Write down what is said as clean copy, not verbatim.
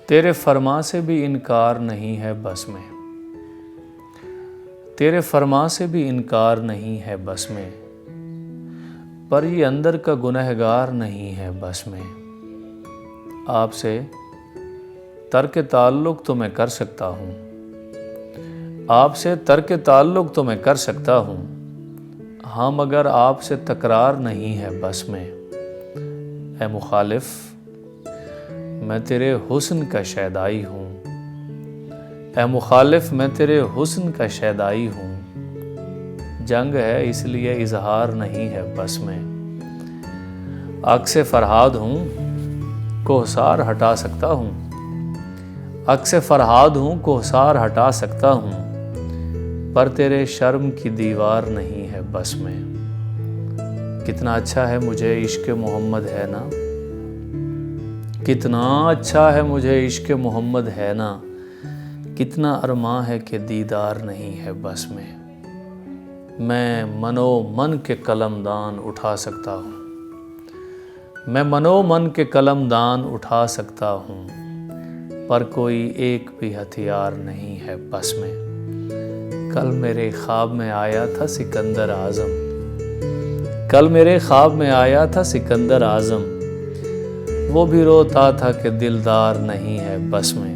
تیرے فرما سے بھی انکار نہیں ہے بس میں، تیرے فرما سے بھی انکار نہیں ہے بس میں، پر یہ اندر کا گنہگار نہیں ہے بس میں۔ آپ سے ترک تعلق تو میں کر سکتا ہوں، آپ سے ترک تعلق تو میں کر سکتا ہوں، ہاں مگر آپ سے تکرار نہیں ہے بس میں۔ اے مخالف میں تیرے حسن کا شیدائی ہوں، اے مخالف میں تیرے حسن کا شیدائی ہوں، جنگ ہے اس لیے اظہار نہیں ہے بس میں۔ عکس فرہاد ہوں کوہسار ہٹا سکتا ہوں، عکس فرہاد ہوں کوہسار ہٹا سکتا ہوں، پر تیرے شرم کی دیوار نہیں ہے بس میں۔ کتنا اچھا ہے مجھے عشق محمد ہے نا، کتنا اچھا ہے مجھے عشق محمد ہے نا، کتنا ارماں ہے کہ دیدار نہیں ہے بس میں۔ میں منو من کے قلم دان اٹھا سکتا ہوں، میں منو من کے قلم دان اٹھا سکتا ہوں، پر کوئی ایک بھی ہتھیار نہیں ہے بس میں۔ کل میرے خواب میں آیا تھا سکندر اعظم، کل میرے خواب میں آیا تھا سکندر اعظم، وہ بھی روتا تھا کہ دلدار نہیں ہے بس میں۔